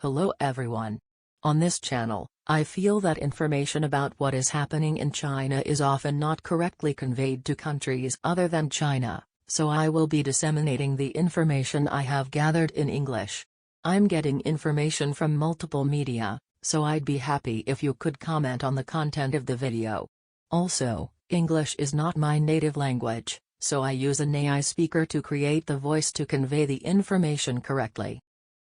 Hello everyone. On this channel, I feel that information about what is happening in China is often not correctly conveyed to countries other than China, so I will be disseminating the information I have gathered in English. I'm getting information from multiple media, so I'd be happy if you could comment on the content of the video. Also, English is not my native language, so I use an AI speaker to create the voice to convey the information correctly.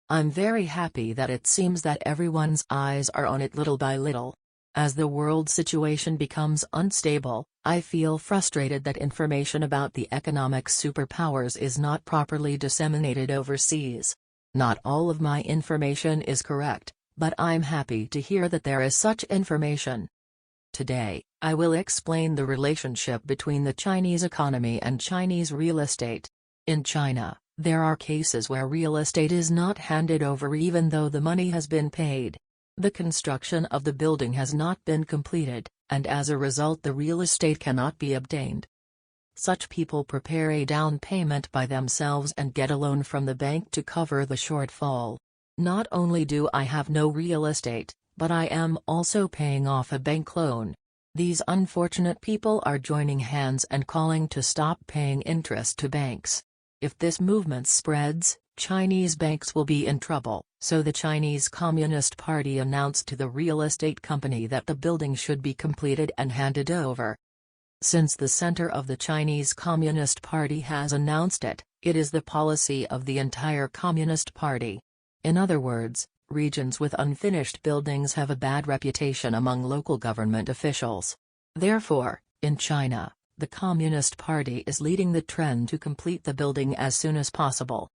I'm very happy that it seems that everyone's eyes are on it little by little. As the world situation becomes unstable, I feel frustrated that information about the economic superpowers is not properly disseminated overseas. Not all of my information is correct, but I'm happy to hear that there is such information. Today, I will explain the relationship between the Chinese economy and Chinese real estate. In China, there are cases where real estate is not handed over even though the money has been paid. The construction of the building has not been completed, and as a result the real estate cannot be obtained. Such people prepare a down payment by themselves and get a loan from the bank to cover the shortfall. Not only do I have no real estate, but I am also paying off a bank loan. These unfortunate people are joining hands and calling to stop paying interest to banks. If this movement spreads, Chinese banks will be in trouble, so the Chinese Communist Party announced to the real estate company that the building should be completed and handed over. Since the center of the Chinese Communist Party has announced it, it is the policy of the entire Communist Party. In other words, regions with unfinished buildings have a bad reputation among local government officials. Therefore, in China, the Communist Party is leading the trend to complete the building as soon as possible.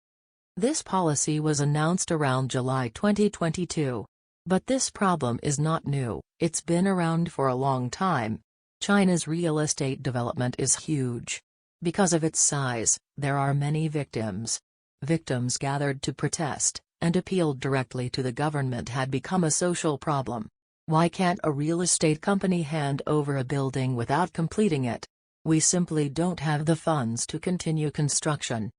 This policy was announced around July 2022. But this problem is not new, it's been around for a long time. China's real estate development is huge. Because of its size, there are many victims. Victims gathered to protest, and appealed directly to the government had become a social problem. Why can't a real estate company hand over a building without completing it? We simply don't have the funds to continue construction.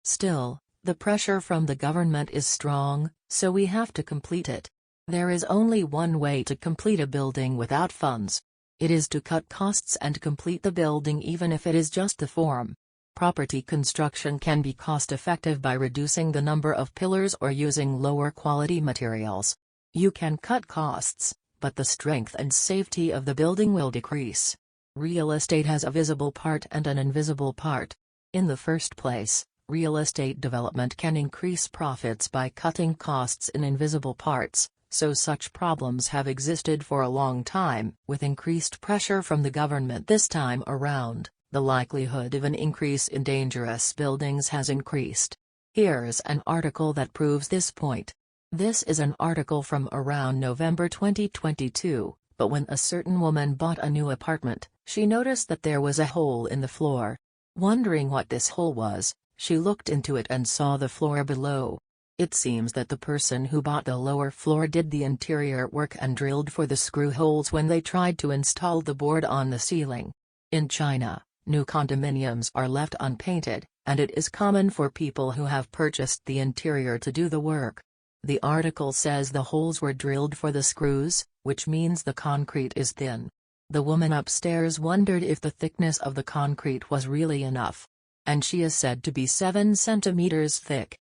Still, the pressure from the government is strong, so we have to complete it. There is only one way to complete a building without funds. It is to cut costs and complete the building even if it is just the form. Property construction can be cost-effective by reducing the number of pillars or using lower quality materials. You can cut costs, but the strength and safety of the building will decrease. Real estate has a visible part and an invisible part. In the first place, real estate development can increase profits by cutting costs in invisible parts, so such problems have existed for a long time. With increased pressure from the government this time around, the likelihood of an increase in dangerous buildings has increased. Here's an article that proves this point. This is an article from around November 2022, but when a certain woman bought a new apartment, she noticed that there was a hole in the floor. Wondering what this hole was, she looked into it and saw the floor below. It seems that the person who bought the lower floor did the interior work and drilled for the screw holes when they tried to install the board on the ceiling. In China, new condominiums are left unpainted, and it is common for people who have purchased the interior to do the work. The article says the holes were drilled for the screws, which means the concrete is thin. The woman upstairs wondered if the thickness of the concrete was really enough. And she is said to be 7 centimeters thick.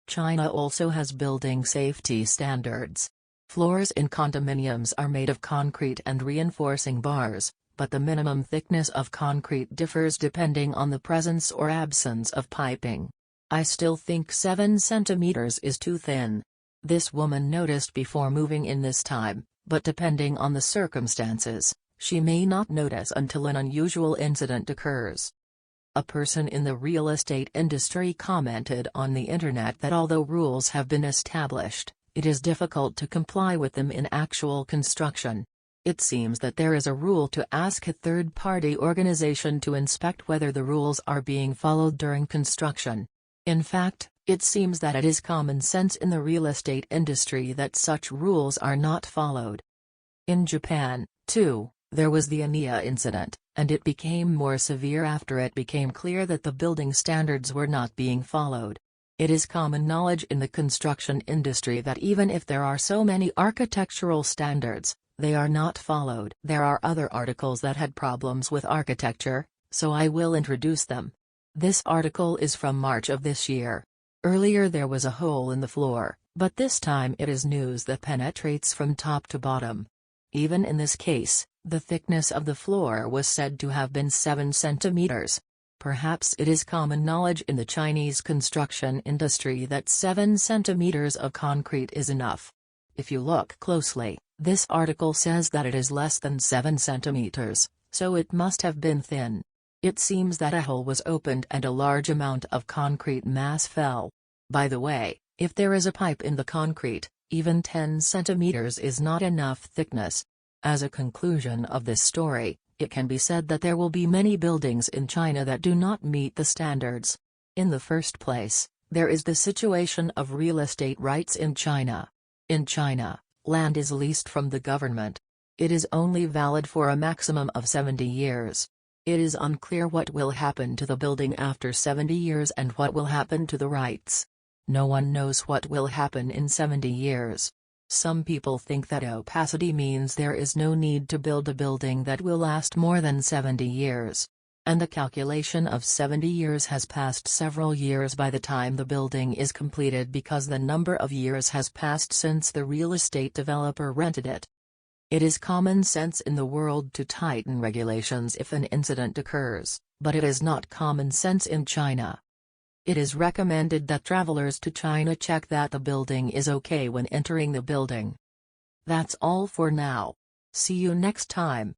China also has building safety standards. Floors in condominiums are made of concrete and reinforcing bars, but the minimum thickness of concrete differs depending on the presence or absence of piping. I still think 7 centimeters is too thin. This woman noticed before moving in this time, but depending on the circumstances, she may not notice until an unusual incident occurs. A person in the real estate industry commented on the internet that although rules have been established, it is difficult to comply with them in actual construction. It seems that there is a rule to ask a third-party organization to inspect whether the rules are being followed during construction. In fact, it seems that it is common sense in the real estate industry that such rules are not followed. In Japan, too, there was the Ania incident, and it became more severe after it became clear that the building standards were not being followed. It is common knowledge in the construction industry that even if there are so many architectural standards, they are not followed. There are other articles that had problems with architecture, so I will introduce them. This article is from March of this year. Earlier there was a hole in the floor, but this time it is news that penetrates from top to bottom. Even in this case, the thickness of the floor was said to have been 7 centimeters. Perhaps it is common knowledge in the Chinese construction industry that 7 centimeters of concrete is enough. If you look closely, this article says that it is less than 7 centimeters, so it must have been thin. It seems that a hole was opened and a large amount of concrete mass fell. By the way, if there is a pipe in the concrete, even 10 centimeters is not enough thickness. As a conclusion of this story, it can be said that there will be many buildings in China that do not meet the standards. In the first place, there is the situation of real estate rights in China. In China, land is leased from the government. It is only valid for a maximum of 70 years. It is unclear what will happen to the building after 70 years and what will happen to the rights. No one knows what will happen in 70 years. Some people think that opacity means there is no need to build a building that will last more than 70 years. And the calculation of 70 years has passed several years by the time the building is completed because the number of years has passed since the real estate developer rented it. It is common sense in the world to tighten regulations if an incident occurs, but it is not common sense in China. It is recommended that travelers to China check that the building is okay when entering the building. That's all for now. See you next time.